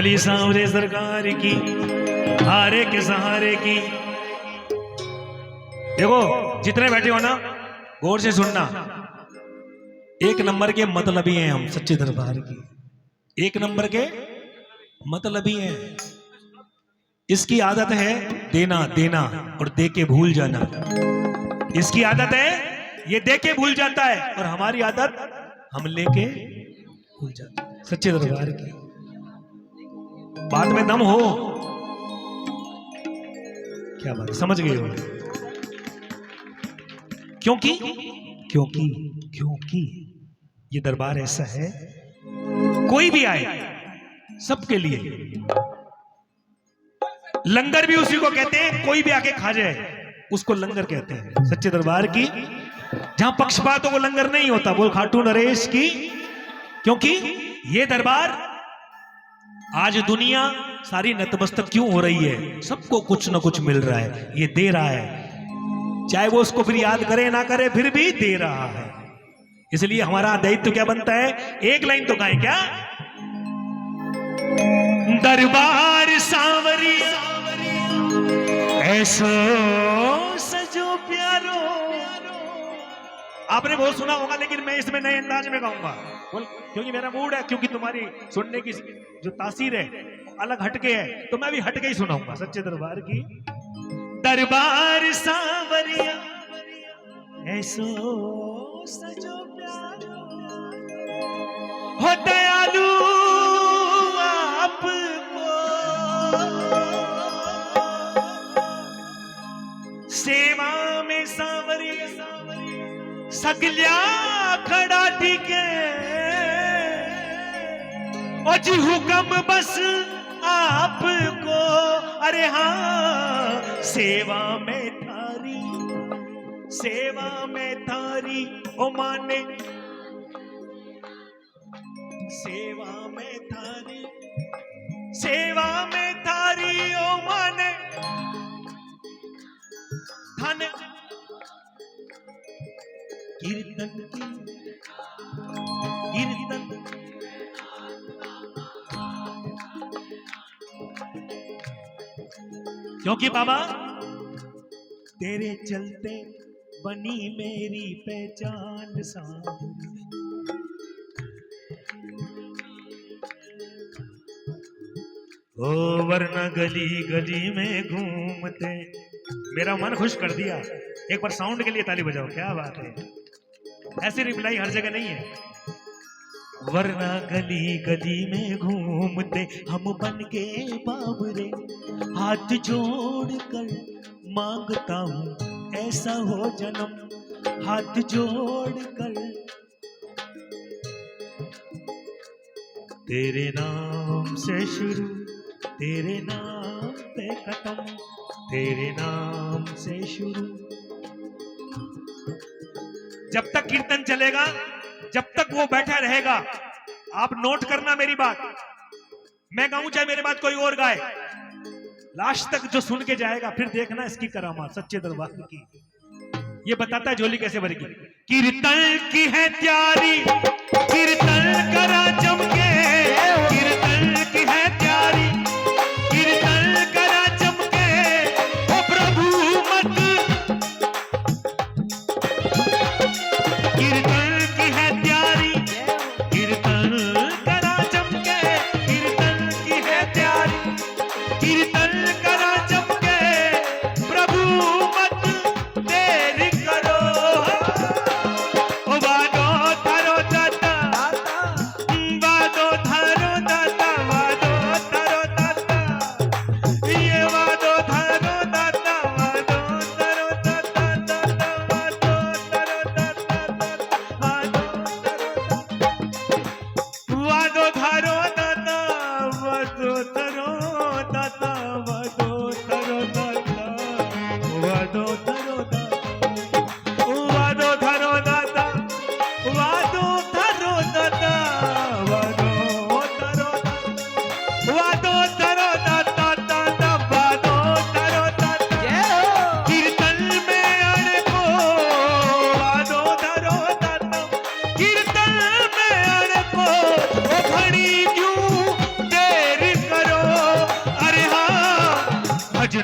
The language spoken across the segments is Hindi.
बोली सांवरे सरकार की, हारे के सहारे की। देखो जितने बैठे हो ना, गौर से सुनना। एक नंबर के मतलबी हैं हम सच्चे दरबार की, एक नंबर के मतलबी हैं। इसकी आदत है देना देना और दे के भूल जाना। इसकी आदत है ये दे के भूल जाता है, और हमारी आदत हम लेके भूल जाते हैं। सच्चे दरबार की बात में दम हो। क्या बात, समझ गए हो? क्योंकि क्योंकि क्योंकि ये दरबार ऐसा है, कोई भी आए सबके लिए। लंगर भी उसी को कहते हैं, कोई भी आके खा जाए उसको लंगर कहते हैं। सच्चे दरबार की जहां पक्षपातों को लंगर नहीं होता, बोल खाटू नरेश की। क्योंकि ये दरबार, आज दुनिया सारी नतमस्तक क्यों हो रही है? सबको कुछ ना कुछ मिल रहा है, ये दे रहा है, चाहे वो उसको फिर याद करे ना करे, फिर भी दे रहा है। इसलिए हमारा दायित्व क्या बनता है? एक लाइन तो गाएं क्या? दरबार सांवरी ऐसो सजो प्यारो। आपने बहुत सुना होगा, लेकिन मैं इसमें नए अंदाज में गाऊंगा, क्योंकि मेरा मूड है, क्योंकि तुम्हारी सुनने की जो तासीर है अलग हटके है, तो मैं भी हटके ही सुनाऊंगा। सच्चे दरबार की दरबार सांवरिया ऐसो सजो प्यारो, हो दयालु आपको सेवा में सांवरिया सगल्या खड़ा टिके, ओ जी हुक्म बस आपको। अरे हाँ सेवा में थारी, सेवा में थारी ओ माने, सेवा में थारी, सेवा में थारी ओ माने धन कीर्तन कीर्तन। क्योंकि बाबा तेरे चलते बनी मेरी पहचान सांवरी। ओ वरना गली गली में घूमते। मेरा मन खुश कर दिया। एक बार साउंड के लिए ताली बजाओ। क्या बात है, ऐसी रिप्लाई हर जगह नहीं है। वरना गली गली में घूमते हम बन के बाबरे, हाथ जोड़ कर मांगता हूँ ऐसा हो जन्म, हाथ जोड़ कर। तेरे नाम से शुरू, तेरे नाम पे खत्म, तेरे नाम से शुरू। जब तक कीर्तन चलेगा, जब तक वो बैठा रहेगा, आप नोट करना मेरी बात। मैं गाऊं चाहे मेरे बात कोई और गाए, लास्ट तक जो सुन के जाएगा फिर देखना इसकी करामात सच्चे दरबार की। ये बताता है झोली कैसे भरेगी। कीर्तन की है तैयारी, कीर्तन करा चमके, कीर्तन की है तैयारी, कीर्तन करा चमके। ओ प्रभु मत, कीर्तन की है तैयारी, कीर्तन करा चमके, कीर्तन की है तैयारी, कीर्तन करा चमके। प्रभु मत देरी करो, ओ बागो थारो दाता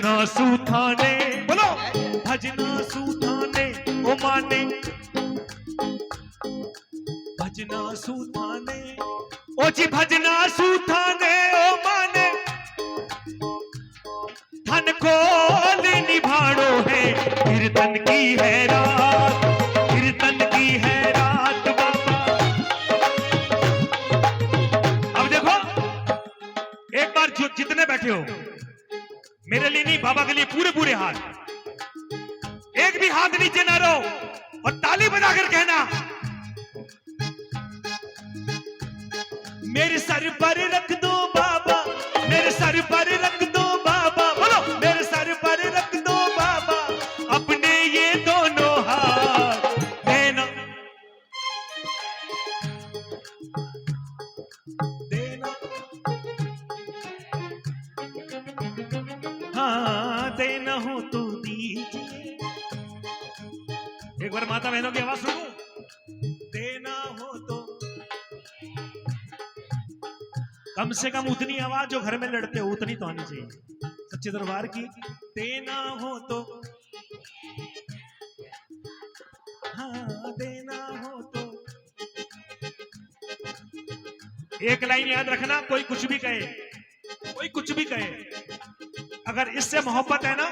भजना सूथाने, बोलो भजना सूथाने ओ माने, भजना सूथाने ओ जी भजना सूथाने ओ माने, धन खोल निभाड़ो है, कीर्तन की है रात, कीर्तन की है रात बाबा। अब देखो एक बार जो जितने बैठे हो, मेरे लिए नहीं बाबा के लिए पूरे पूरे हाथ, एक भी हाथ नीचे ना रहो और ताली बजाकर कहना, मेरे सर पर रख दो बाबा, मेरे सर पर रख दो बाबा, बोलो मेरे सर पर रख दो बाबा, अपने ये दोनों हाथ देना, देना, हाँ देना हो तो दीजिए। एक बार माता बहनों की आवाज सुनो, देना हो तो, कम से कम उतनी आवाज जो घर में लड़ते हो उतनी तो आनी चाहिए सच्चे दरबार की। देना हो तो, हाँ देना हो तो। एक लाइन याद रखना, कोई कुछ भी कहे, कोई कुछ भी कहे, अगर इससे मोहब्बत है ना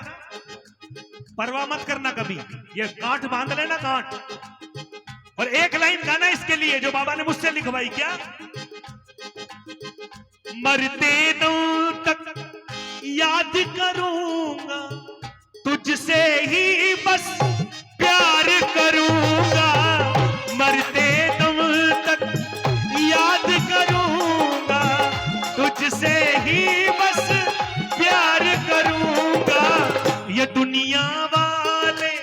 परवाह मत करना कभी, ये गांठ बांध लेना गांठ। और एक लाइन गाना इसके लिए जो बाबा ने मुझसे लिखवाई, क्या मरते दम तक याद करूंगा, तुझसे ही बस प्यार करूंगा, मरते दम तक याद करूंगा, तुझसे ही बस प्यार करूंगा, ये दुनिया वाले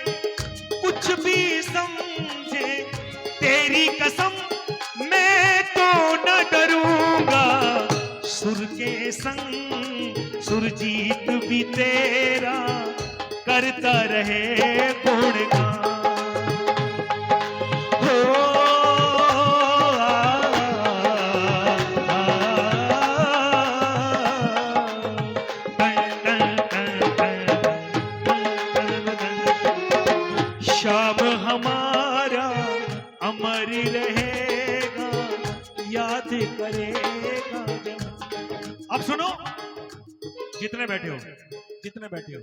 कुछ भी समझे, तेरी कसम मैं तो न डरूंगा, सुर के संग सुरजीत भी तेरा करता रहे गुणगान। हो शाम हमारा अमर रहेगा, याद करेगा। अब सुनो, जितने बैठे हो, जितने बैठे हो,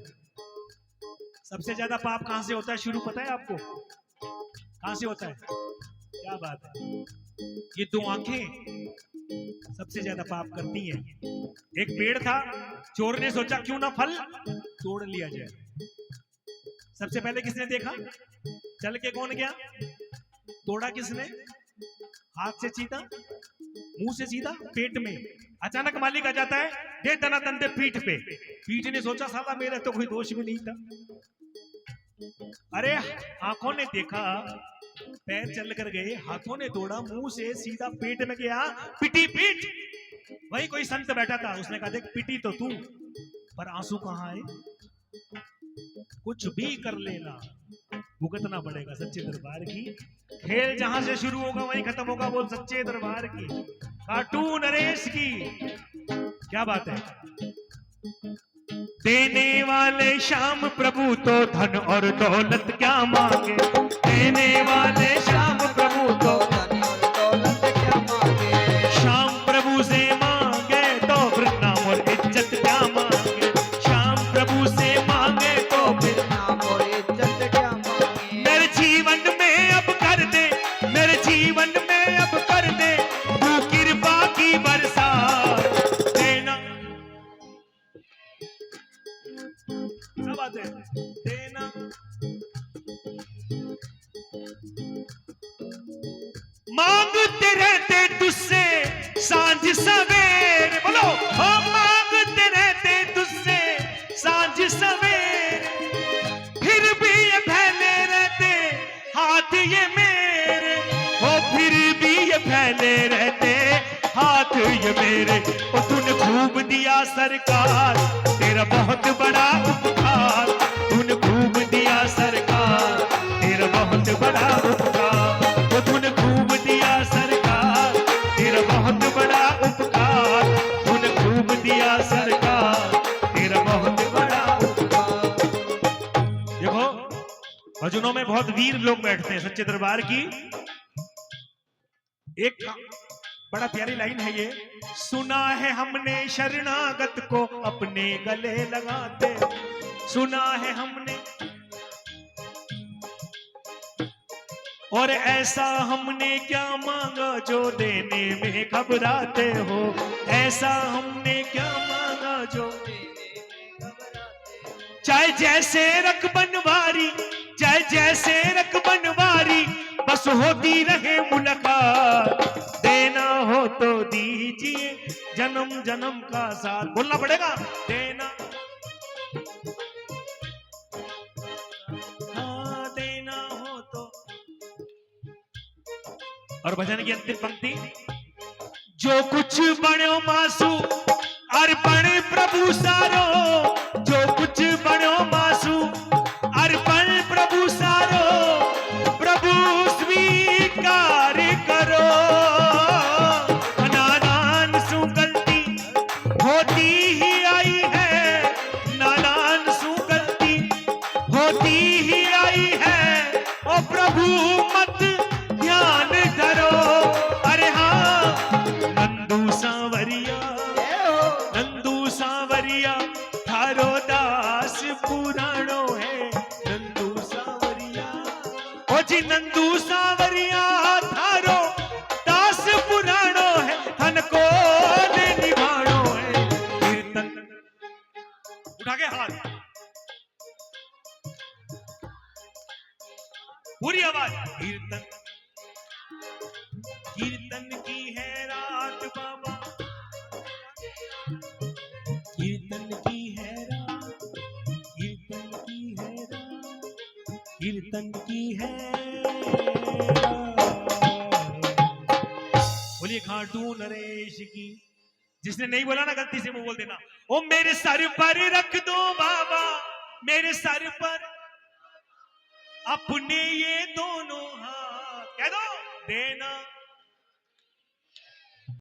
सबसे ज्यादा पाप कहां से होता है शुरू पता है आपको? कहां से होता है? क्या बात है, ये दो आंखें सबसे ज्यादा पाप करती हैं। एक पेड़ था, चोर ने सोचा क्यों ना फल तोड़ लिया जाए। सबसे पहले किसने देखा? चल के कौन गया? तोड़ा किसने? हाथ से सीधा, मुंह से सीधा, पेट में। अचानक मालिक आ जाता है, दे दना दंदे पीठ पे। पीठ ने सोचा साला मेरा तो कोई दोष भी नहीं था। अरे आंखों ने देखा, पैर चल कर गए, हाथों ने तोड़ा, मुंह से सीधा पेट में गया, पिटी पीठ। वही कोई संत बैठा था, उसने कहा देख पिटी तो तू, पर आंसू कहाँ है? कुछ भी कर लेना, भुगतना पड़ेगा सच्चे दरबार की। खेल जहां से शुरू होगा वहीं खत्म होगा, बोल सच्चे दरबार की। कार्टून नरेश की क्या बात है। देने वाले श्याम प्रभु तो धन और दौलत क्या मांगे, देने वाले श्याम प्रभु तो धन और दौलत क्या मांगे, श्याम प्रभु से मांगे तो फिर नाम और इज्जत क्या मांगे, श्याम प्रभु से मांगे तो फिर नाम और इज्जत क्या मांगे। मेरे जीवन में अब कर दे, मेरे जीवन में अब कर दे तू कृपा की बरसात देना। क्या बात है, देना। मांगते रहते तुझसे सांझ सवेरे, बोलो हो, मांगते रहते तुझसे सांझ सवेरे, फिर भी ये फैले रहते हाथ ये मेरे, हो फिर भी ये फैले रहते हाथ ये मेरे। ओ तूने खूब दिया सरकार, तेरा बहुत बड़ा उपकार, तूने खूब दिया सरकार, तेरा बहुत बड़ा उपकार, ओ तूने खूब दिया सरकार, तेरा बहुत बड़ा उपकार, तूने खूब दिया सरकार, तेरा बहुत बड़ा उपकार। बहुत वीर लोग बैठते हैं सच्चे दरबार की। एक बड़ा प्यारी लाइन है ये, सुना है हमने शरणागत को अपने गले लगाते, सुना है हमने, और ऐसा हमने क्या मांगा जो देने में घबराते हो, ऐसा हमने क्या मांगा जो देने में घबराते हो। चाहे जैसे रख बनवारी, चाहे जैसे रख बनवारी, बस होती रहे मुलाकात, देना हो तो दीजिए जन्म जन्म का साथ। बोलना पड़ेगा, देना, हाँ देना हो तो। और भजन की अंतिम पंक्ति, जो कुछ बण्यो मासू अर्पण प्रभु सारो, जो कुछ बण्यो मासू अर्पण प्रभु सारो, प्रभु स्वीकार करो। नादान सु गलती होती ही आई है, नादान सु गलती होती ही आई है, ओ प्रभु मत ध्यान धरो। अरे हाँ नंदू सांवरिया, नंदू सांवरिया थारो दास पुराणो है, नंदू सांवरिया, ओ जी नंदू सांवरिया थारो दास पुराणो है, धन को निभाणो है। कीर्तन उठा के हाथ, पूरी आवाज, कीर्तन, कीर्तन की है रात बाबा, कीर्तन की है रात, कीर्तन की है रात, कीर्तन की है रात। बोलिए खाटू नरेश की। जिसने नहीं बोला ना गलती से वो बोल देना, ओ मेरे सर पर रख दो बाबा, मेरे सर पर अपने ये दोनों हाथ, कह दो देना